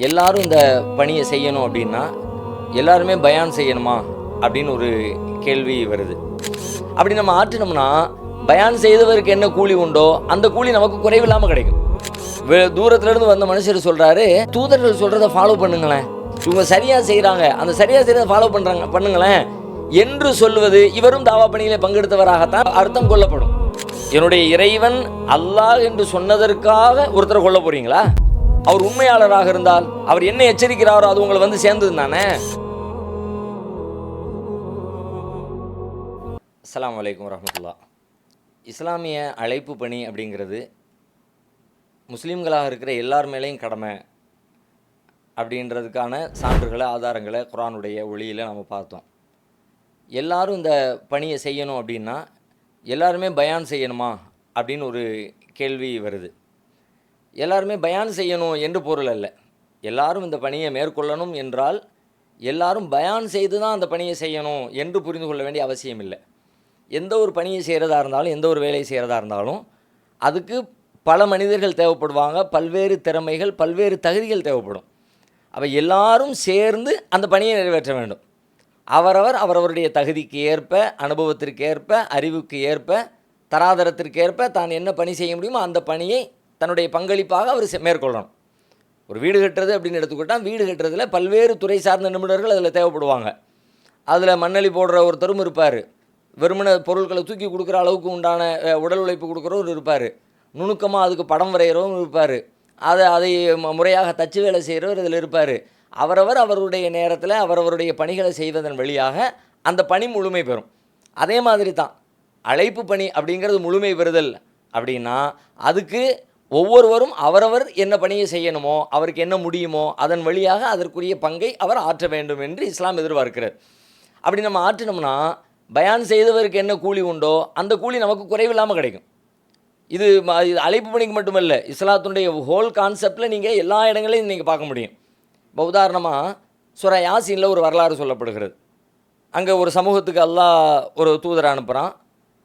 எல்லாரும் இந்த பணியை செய்யணும் அப்படின்னா எல்லாருமே பயான் செய்யணுமா அப்படின்னு ஒரு கேள்வி வருது. அப்படி நம்ம ஆற்றினோம்னா பயான் செய்தவருக்கு என்ன கூலி உண்டோ அந்த கூலி நமக்கு குறைவில்லாமல் கிடைக்கும். தூரத்துலேருந்து வந்த மனுஷர் சொல்கிறாரு, தூதர்கள் சொல்கிறத ஃபாலோ பண்ணுங்களேன், இவங்க சரியாக செய்கிறாங்க, அந்த சரியாக செய்கிறத ஃபாலோ பண்ணுங்களேன் என்று சொல்வது இவரும் தாவா பணியிலே பங்கெடுத்தவராகத்தான் அர்த்தம் கொள்ளப்படும். என்னுடைய இறைவன் அல்லாஹ் என்று சொன்னதற்காக ஒருத்தரை கொல்ல போறீங்களா? அவர் உண்மையாளராக இருந்தால் அவர் என்ன எச்சரிக்கிறாரோ அது உங்களை வந்து சேர்ந்தது தானே. அஸ்ஸலாமு அலைக்கும் வரஹ்மத்துல்லாஹ். இஸ்லாமிய அழைப்பு பணி அப்படிங்கிறது முஸ்லீம்களாக இருக்கிற எல்லார் மேலேயும் கடமை அப்படின்றதுக்கான சான்றுகளை ஆதாரங்களை குர்ஆனுடைய ஒளியில் நம்ம பார்த்தோம். எல்லாரும் இந்த பணியை செய்யணும் அப்படின்னா எல்லாருமே பயான் செய்யணுமா அப்படின்னு ஒரு கேள்வி வருது. எல்லாருமே பயான் செய்யணும் என்று பொருள் அல்ல. எல்லாரும் இந்த பணியை மேற்கொள்ளணும் என்றால் எல்லாரும் பயான் செய்து தான் அந்த பணியை செய்யணும் என்று புரிந்து கொள்ள வேண்டிய அவசியம் இல்லை. எந்த ஒரு பணியை செய்கிறதா இருந்தாலும், எந்த ஒரு வேலையை செய்கிறதா இருந்தாலும் அதுக்கு பல மனிதர்கள் தேவைப்படுவாங்க, பல்வேறு திறமைகள், பல்வேறு தகுதிகள் தேவைப்படும். அப்போ எல்லாரும் சேர்ந்து அந்த பணியை நிறைவேற்ற வேண்டும். அவரவருடைய தகுதிக்கு ஏற்ப, அனுபவத்திற்கு ஏற்ப, அறிவுக்கு ஏற்ப, தராதரத்திற்கு ஏற்ப தான் என்ன பணி செய்ய முடியுமோ அந்த பணியை தன்னுடைய பங்களிப்பாக அவர் மேற்கொள்ளணும். ஒரு வீடு கட்டுறது அப்படின்னு எடுத்துக்கிட்டால், வீடு கட்டுறதுல பல்வேறு துறை சார்ந்த நிபுணர்கள் அதில் தேவைப்படுவாங்க. அதில் மண்ணளி போடுற ஒருத்தரும் இருப்பார், வெறுமன பொருட்களை தூக்கி கொடுக்குற அளவுக்கு உண்டான உடல் உழைப்பு கொடுக்குறவர் இருப்பார், நுணுக்கமாக அதுக்கு படம் வரைகிறவரும் இருப்பார், அதை முறையாக தச்சு வேலை செய்கிறவர் இதில் இருப்பார். அவருடைய நேரத்தில் அவரவருடைய பணிகளை செய்வதன் வழியாக அந்த பணி முழுமை பெறும். அதே மாதிரி தான் அழைப்பு பணி அப்படிங்கிறது முழுமை பெறுதல் அப்படின்னா அதுக்கு ஒவ்வொருவரும் அவரவர் என்ன பணியை செய்யணுமோ, அவருக்கு என்ன முடியுமோ அதன் வழியாக அதற்குரிய பங்கை அவர் ஆற்ற வேண்டும் என்று இஸ்லாம் எதிர்பார்க்கிறது. அப்படி நம்ம ஆற்றினோம்னா பயான் செய்தவருக்கு என்ன கூலி உண்டோ அந்த கூலி நமக்கு குறைவில்லாமல் கிடைக்கும். இது அழைப்பு பணிக்கு மட்டுமல்ல, இஸ்லாத்தினுடைய ஹோல் கான்செப்டில் நீங்கள் எல்லா இடங்களையும் நீங்கள் பார்க்க முடியும். இப்போ உதாரணமாக சூரா யாசீனில் ஒரு வரலாறு சொல்லப்படுகிறது. அங்கே ஒரு சமூகத்துக்கு அல்லாஹ் ஒரு தூதரை அனுப்புகிறான்,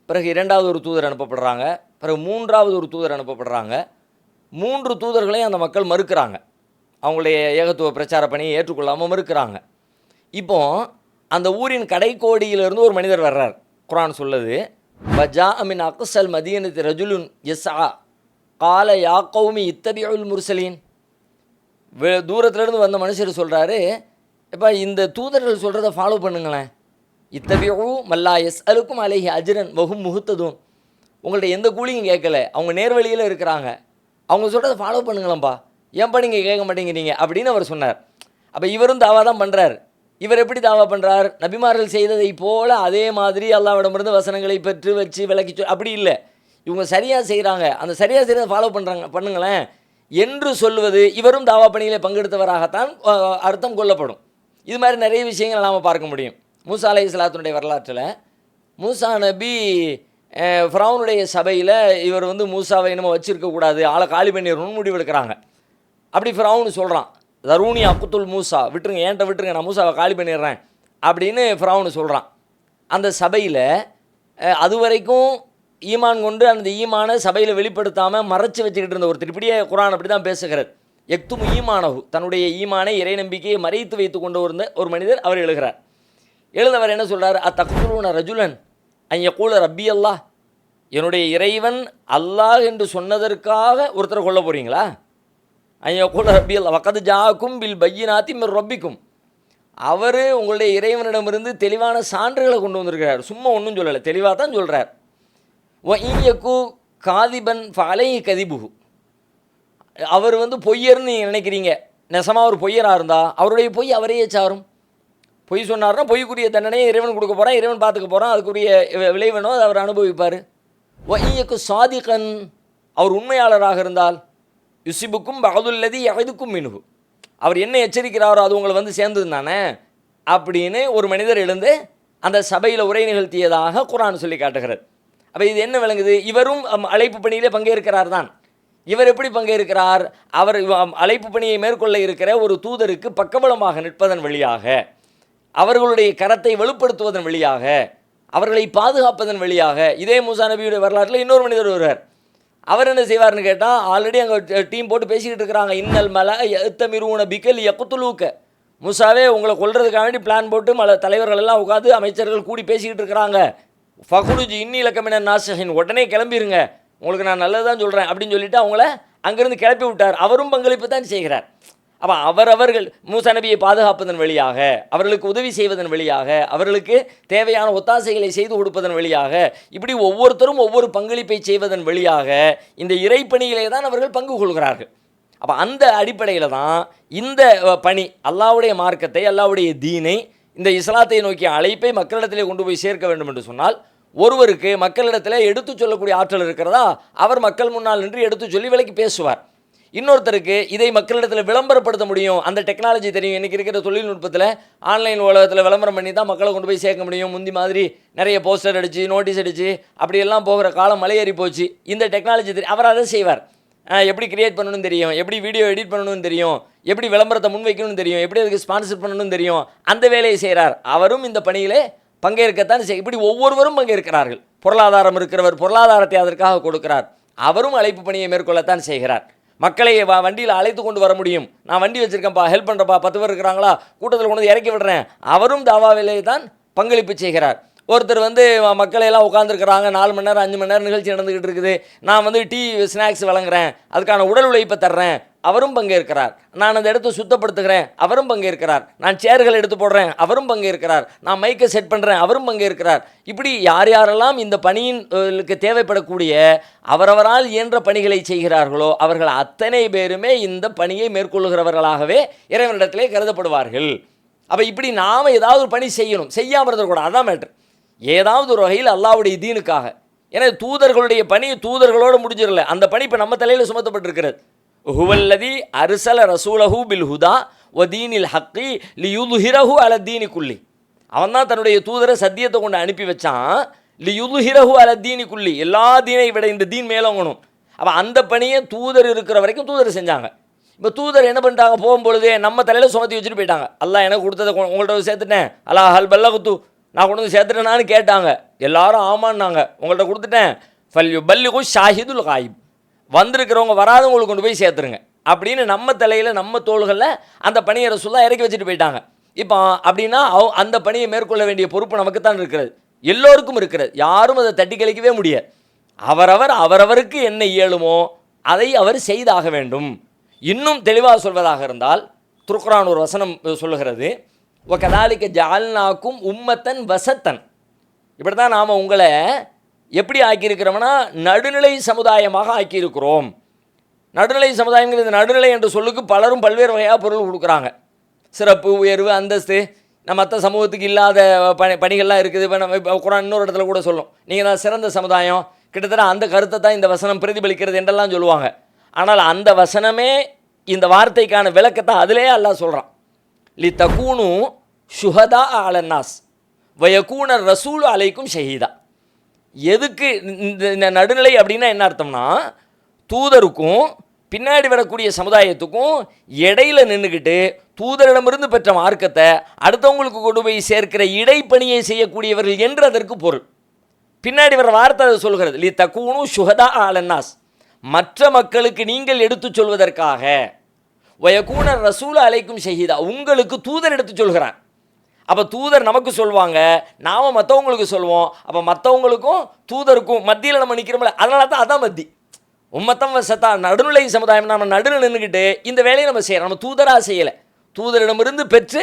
பிறகு இரண்டாவது ஒரு தூதர் அனுப்பப்படுறாங்க, பிறகு மூன்றாவது ஒரு தூதர் அனுப்பப்படுறாங்க. 3 தூதர்களையும் அந்த மக்கள் மறுக்கிறாங்க, அவங்களுடைய ஏகத்துவ பிரச்சார பணியை ஏற்றுக்கொள்ளாமல் மறுக்கிறாங்க. இப்போ அந்த ஊரின் கடைக்கோடியிலிருந்து ஒரு மனிதர் வர்றார். குர்ஆன் சொல்லுது, வஜா அமின் அக்ஸல் மதீனத்தி ரஜுலுன் யஸ்ஆ கால யா கௌமி இத்தபிஉல் முர்சலீன். தூரத்துலேருந்து வந்த மனுஷர் சொல்கிறாரு, இப்போ இந்த தூதர்கள் சொல்கிறத ஃபாலோ பண்ணுங்களேன், இத்தபிஉ மல்லா யஸ்அலுக்கும் அலைஹி அஜ்ரன் வஹும் முஹ்ததூன். உங்கள்ட்ட எந்த கூலியும் கேட்கல, அவங்க நேர்வழியில் இருக்கிறாங்க, அவங்க சொல்கிறத ஃபாலோ பண்ணுங்களேன்ப்பா, ஏன்ப்பா நீங்கள் கேட்க மாட்டேங்கிறீங்க அப்படின்னு அவர் சொன்னார். அப்போ இவரும் தாவா தான் பண்ணுறார். இவர் எப்படி தாவா பண்ணுறார்? நபிமார்கள் செய்ததை போல அதே மாதிரி அல்லாஹ்விடமிருந்து வசனங்களை பெற்று வச்சு விளக்கி அப்படி இல்லை. இவங்க சரியாக செய்கிறாங்க, அந்த சரியாக செய்கிறத ஃபாலோ பண்ணுங்களேன் என்று சொல்வது இவரும் தாவா பணியிலே பங்கெடுத்தவராகத்தான் அர்த்தம் கொள்ளப்படும். இது மாதிரி நிறைய விஷயங்கள் நாம் பார்க்க முடியும். மூசா அலைஹிஸ்ஸலாத்துடைய வரலாற்றில் மூசா நபி ஃபிரௌனுடைய சபையில் இவர் மூசாவை என்னமோ வச்சுருக்கக்கூடாது, ஆளை காலி பண்ணிடணும்னு முடிவெடுக்கிறாங்க. அப்படி ஃபிரௌனு சொல்கிறான், தரூனி அக்குத்துல் மூசா, விட்டுருங்க, ஏன்ட்ட விட்டுருங்க, நான் மூசாவை காலி பண்ணிடுறேன் அப்படின்னு ஃபிரௌனு சொல்கிறான். அந்த சபையில் அதுவரைக்கும் ஈமான் கொண்டு அந்த ஈமானை சபையில் வெளிப்படுத்தாமல் மறைச்சி வச்சுக்கிட்டு இருந்த ஒருத்தர், இப்படியே குர்ஆன் அப்படி தான் பேசுகிறது, எக்தும் ஈமானஹு, தன்னுடைய ஈமானை இறை நம்பிக்கையை மறைத்து வைத்து கொண்டு வந்த ஒரு மனிதர் அவர் எழுகிறார். எழுதவர் என்ன சொல்கிறார், அத்தக்துலூன ரஜுலன் ஐய கூல ரப்பி அல்லாஹ், என்னுடைய இறைவன் அல்லாஹ் என்று சொன்னதற்காக ஒருத்தரை கொல்ல போகிறீங்களா? ஐய கூல ரப்பி அல்லா வக்கது ஜாக்கும் பில் பையினாத்தி மிர் ரப்பிக்கும், அவர் உங்களுடைய இறைவனிடமிருந்து தெளிவான சான்றுகளை கொண்டு வந்திருக்கிறார், சும்மா ஒன்றும் சொல்லலை, தெளிவாக தான் சொல்கிறார். ஒ ஈயக்கு காதிபன் ஃபலை கதிபுகு, அவர் பொய்யர்னு நீங்கள் நினைக்கிறீங்க, நெசமாக ஒரு பொய்யராக இருந்தால் அவருடைய பொய் அவரையே சாரும். பொய் சொன்னார்னா பொய்க்குரிய தண்டனையை இறைவன் கொடுக்க போகிறான், இறைவன் பார்த்துக்க போகிறான், அதுக்குரிய விளைவனோ அதை அவர் அனுபவிப்பார். ஒ ஈயக்கு சாதிகன், அவர் உண்மையாளராக இருந்தால் யுசிபுக்கும் பகதுல்லதி எதுக்கும் மினுகு, அவர் என்ன எச்சரிக்கிறாரோ அது உங்களை சேர்ந்தது தானே அப்படின்னு ஒரு மனிதர் எழுந்து அந்த சபையில் உரை நிகழ்த்தியதாக குர்ஆன் சொல்லி காட்டுகிறது. அப்போ இது என்ன விளங்குது? இவரும் அழைப்பு பணியிலே பங்கேற்கிறார் தான். இவர் எப்படி பங்கேற்கிறார்? அவர் அழைப்பு பணியை மேற்கொள்ள இருக்கிற ஒரு தூதருக்கு பக்கபலமாக நிற்பதன் வழியாக, அவர்களுடைய கரத்தை வலுப்படுத்துவதன் வழியாக, அவர்களை பாதுகாப்பதன் வழியாக. இதே மூசா நபியுடைய வரலாற்றில் இன்னொரு மனிதர் வருவார், அவர் என்ன செய்வார்னு கேட்டால், ஆல்ரெடி அங்கே டீம் போட்டு பேசிக்கிட்டு இருக்கிறாங்க. இன்னல் மல எத்தமிருன பிகல் யக்குத்துலூக்க, மூசாவே உங்களை கொல்றதுக்காக வேண்டி பிளான் போட்டு தலைவர்கள் எல்லாம் உட்காந்து அமைச்சர்கள் கூடி பேசிக்கிட்டு இருக்கிறாங்க. ஃபகுருஜ் இன்னி இலக்கமின நாசகின், உடனே கிளம்பிடுங்க, உங்களுக்கு நான் நல்லது தான் சொல்கிறேன் அப்படின்னு சொல்லிட்டு அவங்கள அங்கேருந்து கிளப்பி விட்டார். அவரும் பங்களிப்பு தான் செய்கிறார். அப்போ அவர்கள் மூசா நபியை பாதுகாப்பதன் வழியாக, அவர்களுக்கு உதவி செய்வதன் வழியாக, அவர்களுக்கு தேவையான ஒத்தாசைகளை செய்து கொடுப்பதன் வழியாக, இப்படி ஒவ்வொருத்தரும் ஒவ்வொரு பங்களிப்பை செய்வதன் வழியாக இந்த இறைப்பணியிலே தான் அவர்கள் பங்கு கொள்கிறார்கள். அப்போ அந்த அடிப்படையில் தான் இந்த பணி, அல்லாஹ்வுடைய மார்க்கத்தை, அல்லாஹ்வுடைய தீனை, இந்த இஸ்லாத்தை நோக்கிய அழைப்பை மக்களிடத்திலே கொண்டு போய் சேர்க்க வேண்டும் என்று சொன்னால், ஒருவருக்கு மக்களிடத்தில் எடுத்து சொல்லக்கூடிய ஆற்றல் இருக்கிறதா, அவர் மக்கள் முன்னால் நின்று எடுத்து சொல்லி விலைக்கு பேசுவார். இன்னொருத்தருக்கு இதை மக்களிடத்தில் விளம்பரப்படுத்த முடியும், அந்த டெக்னாலஜி தெரியும். இன்றைக்கி இருக்கிற தொழில்நுட்பத்தில் ஆன்லைன் உலகத்தில் விளம்பரம் பண்ணி தான் மக்களை கொண்டு போய் சேர்க்க முடியும். முந்தி மாதிரி நிறைய போஸ்டர் அடித்து நோட்டீஸ் அடித்து அப்படியெல்லாம் போகிற காலம் மலையேறி போச்சு. இந்த டெக்னாலஜி தெரியும், அவர் அதை செய்வார். எப்படி கிரியேட் பண்ணணும்னு தெரியும், எப்படி வீடியோ எடிட் பண்ணணும்னு தெரியும், எப்படி விளம்பரத்தை முன்வைக்கணும்னு தெரியும், எப்படி அதுக்கு ஸ்பான்சர் பண்ணணும்னு தெரியும். அந்த வேலையை செய்கிறார். அவரும் இந்த பணியிலே பங்கேற்கத்தான் இப்படி ஒவ்வொருவரும் பங்கேற்கிறார்கள். பொருளாதாரம் இருக்கிறவர் பொருளாதாரத்தை அதற்காக கொடுக்கிறார். அவரும் அழைப்பு பணியை மேற்கொள்ளத்தான் செய்கிறார். மக்களை வண்டியில் அழைத்து கொண்டு வர முடியும். நான் வண்டி வச்சுருக்கேன்ப்பா, ஹெல்ப் பண்ணுறப்பா, 10 பேர் இருக்கிறாங்களா, கூட்டத்தில் கொண்டு இறக்கி விடுறேன். அவரும் தாவாவிலே தான் பங்களிப்பு செய்கிறார். ஒருத்தர் மக்களை எல்லாம் உட்காந்துருக்கிறாங்க, 4 மணி நேரம் 5 மணி நேரம் நிகழ்ச்சி நடந்துக்கிட்டு இருக்குது, நான் டீ ஸ்நாக்ஸ் வழங்குறேன், அதுக்கான உடல் உழைப்பை தர்றேன், அவரும் பங்கேற்கிறார். நான் அந்த இடத்த சுத்தப்படுத்துகிறேன், அவரும் பங்கேற்கிறார். நான் சேர்கள் எடுத்து போடுறேன், அவரும் பங்கேற்கிறார். நான் மைக்கை செட் பண்ணுறேன், அவரும் பங்கேற்கிறார். இப்படி யார் யாரெல்லாம் இந்த பணியினுக்கு தேவைப்படக்கூடிய அவரவரால் இயன்ற பணிகளை செய்கிறார்களோ அவர்கள் அத்தனை பேருமே இந்த பணியை மேற்கொள்ளுகிறவர்களாகவே இறைவனிடத்திலே கருதப்படுவார்கள். அப்போ இப்படி நாம் ஏதாவது ஒரு பணி செய்யணும், செய்யாமல் இருந்தக்கூடாது. அதான் மேட்ரு. ஏதாவது ஒரு வகையில் அல்லாஹ்வுடைய தீனுக்காக. ஏன்னா தூதர்களுடைய பணி தூதர்களோடு முடிஞ்சிடல, அந்த பணி இப்போ நம்ம தலையில் சுமத்தப்பட்டிருக்கிறது. ஹுவல்லதி அர்ஸல ரசூலஹு பில் ஹுதா வ தீனில் ஹக்கி லியுதுஹிரஹு அல தீனி குல்லி. அவன் தான் தன்னுடைய தூதரை சத்தியத்தை கொண்டு அனுப்பி வச்சான். லியுதுஹிரஹு அல தீனி குல்லி, எல்லா தீனை விட இந்த தீன் மேலோங்கணும். அப்போ அந்த பணியை தூதர் இருக்கிற வரைக்கும் தூதர் செஞ்சாங்க. இப்போ தூதர் என்ன பண்ணிட்டாங்க, போகும்பொழுதே நம்ம தலையில் சுமத்தி வச்சுட்டு போயிட்டாங்க. அல்லாஹ் எனக்கு கொடுத்ததை உங்கள்கிட்ட சேர்த்துட்டேன், அல்லாஹ் ஹல் பல்லகுத்து, நான் கொண்டு வந்து சேர்த்துட்டேனான்னு கேட்டாங்க. எல்லாரும் ஆமான்னாங்க. உங்கள்கிட்ட கொடுத்துட்டேன். ஃபல்யு பல்லிகு ஷாஹிதுல் காயிப், வந்திருக்கிறவங்க வராதவங்களுக்கு கொண்டு போய் சேர்த்துருங்க அப்படின்னு நம்ம தலையில் நம்ம தோள்களில் அந்த பணியை ரசூலுல்லாஹ் இறக்கி வச்சுட்டு போயிட்டாங்க. இப்போ அப்படின்னா அந்த பணியை மேற்கொள்ள வேண்டிய பொறுப்பு நமக்கு தான் இருக்கிறது, எல்லோருக்கும் இருக்கிறது. யாரும் அதை தட்டி கழிக்கவே முடியாது. அவரவருக்கு என்ன இயலுமோ அதை அவர் செய்தாக வேண்டும். இன்னும் தெளிவாக சொல்வதாக இருந்தால் திருக்குர்ஆன் ஒரு வசனம் சொல்லுகிறது, வகதாலிக ஜஅல்நாக்கும் உம்மத்தன் வசத்தன். இப்படி தான் நாம் உங்களை எப்படி ஆக்கியிருக்கிறோம்னா நடுநிலை சமுதாயமாக ஆக்கியிருக்கிறோம். நடுநிலை சமுதாயங்கள், இந்த நடுநிலை என்ற சொல்லுக்கு பலரும் பல்வேறு வகையாக பொருள் கொடுக்குறாங்க. சிறப்பு, உயர்வு, அந்தஸ்து, மற்ற சமூகத்துக்கு இல்லாத பணிகள்லாம் இருக்குது. இப்போ குர்ஆன் இன்னொரு இடத்துல கூட சொல்லும், நீங்கள் தான் சிறந்த சமுதாயம், கிட்டத்தட்ட அந்த கருத்தை தான் இந்த வசனம் பிரதிபலிக்கிறது என்றெல்லாம் சொல்லுவாங்க. ஆனால் அந்த வசனமே இந்த வார்த்தைக்கான விளக்கத்தை அதிலே அல்லாஹ் சொல்கிறான். லி தகூனு ஷுஹதா அலன்னாஸ் வயகூன ரசூல் அலைக்கும் ஷஹீதா. எதுக்கு இந்த நடுநிலை அப்படின்னா என்ன அர்த்தம்னா, தூதருக்கும் பின்னாடி வரக்கூடிய சமுதாயத்துக்கும் இடையில் நின்றுக்கிட்டு தூதரிடமிருந்து பெற்ற மார்க்கத்தை அடுத்தவங்களுக்கு கொண்டு போய் சேர்க்கிற இடைப்பணியை செய்யக்கூடியவர்கள் என்று அதற்கு பொருள். பின்னாடி வர வார்த்தை அதை சொல்கிறது, லி தகூனு ஷுஹதா அலன்னாஸ், மற்ற மக்களுக்கு நீங்கள் எடுத்து சொல்வதற்காக, வயகூன ரசூல் அலைக்கும் ஷஹீதா, உங்களுக்கு தூதர் எடுத்து சொல்கிறார். அப்போ தூதர் நமக்கு சொல்லுவாங்க, நாம் மற்றவங்களுக்கு சொல்லுவோம். அப்போ மற்றவங்களுக்கும் தூதருக்கும் மத்தியில் நம்ம நிற்கிறோம்ல, அதனால தான் அதான் மத்தி. உம்மத்தம் வசத்தா, நடுநிலை சமுதாயம். நம்ம நடுவில் நின்றுக்கிட்டு இந்த வேலையை நம்ம செய்கிறோம். நம்ம தூதராக செய்யலை, தூதரிடமிருந்து பெற்று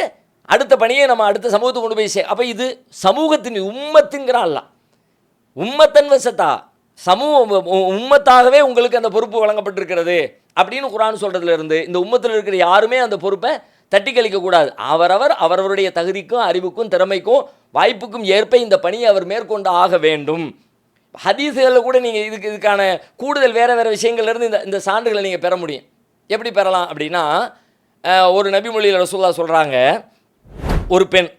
அடுத்த பணியை நம்ம அடுத்த சமூகத்துக்கு கொண்டு போய் அப்போ இது சமூகத்தின் உம்மத்துங்கிறான்ல, உம்மத்தன் வசத்தா, உம்மத்தாகவே உங்களுக்கு அந்த பொறுப்பு வழங்கப்பட்டிருக்கிறது அப்படின்னு குர்ஆன் சொல்கிறதுலேருந்து இந்த உம்மத்தில் இருக்கிற யாருமே அந்த பொறுப்பை தட்டி கழிக்கக்கூடாது. அவரவருடைய தகுதிக்கும் அறிவுக்கும் திறமைக்கும் வாய்ப்புக்கும் ஏற்ப இந்த பணியை அவர் மேற்கொண்டு ஆக வேண்டும். ஹதீஸுகளில் கூட நீங்கள் இதுக்கான கூடுதல் வேறு விஷயங்கள்லேருந்து இந்த சான்றுகளை நீங்கள் பெற முடியும். எப்படி பெறலாம் அப்படின்னா, ஒரு நபிமொழியில் ரசூலுல்லாஹ் சொல்கிறாங்க, ஒரு பெண்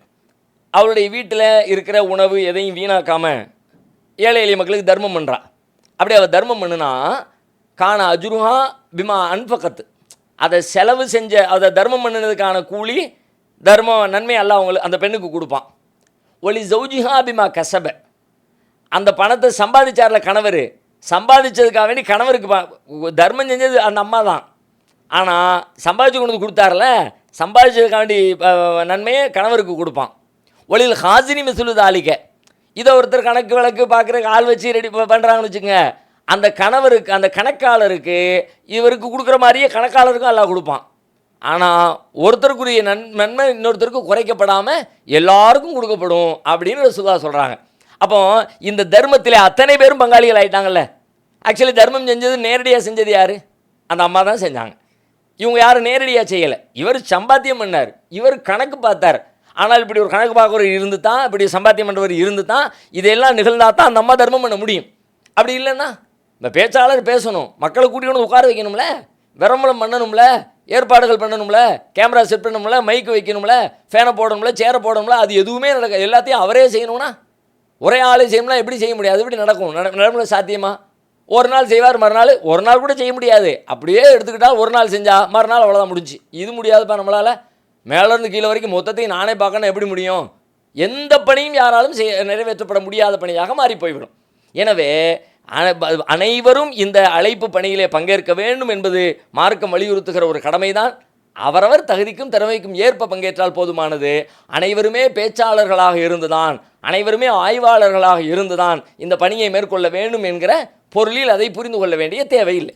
அவளுடைய வீட்டில் இருக்கிற உணவு எதையும் வீணாக்காமல் ஏழை எளிய மக்களுக்கு தர்மம் பண்ணுறா. அப்படி அவள் தர்மம் பண்ணுனா காண அஜுருஹா பிமா அன்ஃபகத், அதை செலவு செஞ்ச அதை தர்மம் பண்ணினதுக்கான கூலி தர்மம் நன்மை அல்லாஹ் அவங்களுக்கு அந்த பெண்ணுக்கு கொடுப்பான். ஒலி ஜௌஜிஹா பிமா கசப, அந்த பணத்தை சம்பாதிச்சார்ல கணவர், சம்பாதிச்சதுக்காக வேண்டி கணவருக்கு தர்மம் செஞ்சது அந்த அம்மா தான். ஆனால் சம்பாதிச்சு கொண்டு வந்து கொடுத்தாருல, சம்பாதிச்சதுக்காக வேண்டி நன்மையை கணவருக்கு கொடுப்பான். ஒளியில் ஹாசினி மிசுலுது ஆலிக்க, இதை ஒருத்தர் கணக்கு விளக்கு பார்க்குறக்கு ஆள் வச்சு ரெடி பண்ணுறாங்கன்னு வச்சுங்க, அந்த கணவருக்கு அந்த கணக்காளருக்கு இவருக்கு கொடுக்குற மாதிரியே கணக்காளருக்கும் எல்லாம் கொடுப்பான். ஆனால் ஒருத்தருக்குரிய நன்மை இன்னொருத்தருக்கு குறைக்கப்படாமல் எல்லாருக்கும் கொடுக்கப்படும் அப்படின்னு ரசூலுல்லாஹ் சொல்கிறாங்க. அப்போ இந்த தர்மத்தில் அத்தனை பேரும் பங்காளிகள் ஆகிட்டாங்கல்ல. ஆக்சுவலி தர்மம் செஞ்சது நேரடியாக செஞ்சது யார்? அந்த அம்மா தான் செஞ்சாங்க. இவங்க யாரும் நேரடியாக செய்யலை. இவர் சம்பாத்தியம் பண்ணார், இவர் கணக்கு பார்த்தார். ஆனால் இப்படி ஒரு கணக்கு பார்க்குறவர் இருந்து தான், இப்படி சம்பாத்தியம் பண்ணுறவர் இருந்து தான் இதெல்லாம் நிகழ்ந்தால் தான் அந்த அம்மா தர்மம் பண்ண முடியும். அப்படி இல்லைன்னா இந்த பேச்சாளர் பேசணும், மக்களை கூட்டிக்கொண்டு உட்கார வைக்கணும்ல, விரம்பலம் பண்ணணும்ல, ஏற்பாடுகள் பண்ணணும்ல, கேமரா செட் பண்ணணும்ல, மைக்கு வைக்கணும்ல, ஃபேனை போடணும்ல, சேரை போடணும்ல, அது எதுவுமே நடக்க, எல்லாத்தையும் அவரே செய்யணும்னா ஒரே ஆளே செய்யணும்னா எப்படி செய்ய முடியாது? எப்படி நடக்கும்? நடைமுறை சாத்தியமா? ஒரு நாள் செய்வார், மறுநாள் ஒரு நாள் கூட செய்ய முடியாது. அப்படியே எடுத்துக்கிட்டால் ஒரு நாள் செஞ்சால் மறுநாள் அவ்வளோதான் முடிஞ்சு. இது முடியாதுப்பா நம்மளால். மேலேருந்து கீழே வரைக்கும் மொத்தத்தையும் நானே பார்க்கணும் எப்படி முடியும்? எந்த பணியும் யாராலும் நிறைவேற்றப்பட முடியாத பணியாக மாறி போய்விடும். எனவே அனைவரும் இந்த அழைப்பு பணியிலே பங்கேற்க வேண்டும் என்பது மார்க்கம் வலியுறுத்துகிற ஒரு கடமைதான். அவரவர் தகுதிக்கும் திறமைக்கும் ஏற்ப பங்கேற்றால் போதுமானது. அனைவருமே பேச்சாளர்களாக இருந்துதான், அனைவருமே ஆய்வாளர்களாக இருந்துதான் இந்த பணியை மேற்கொள்ள வேண்டும் என்கிற பொருளில் அதை புரிந்து கொள்ள வேண்டிய தேவையில்லை.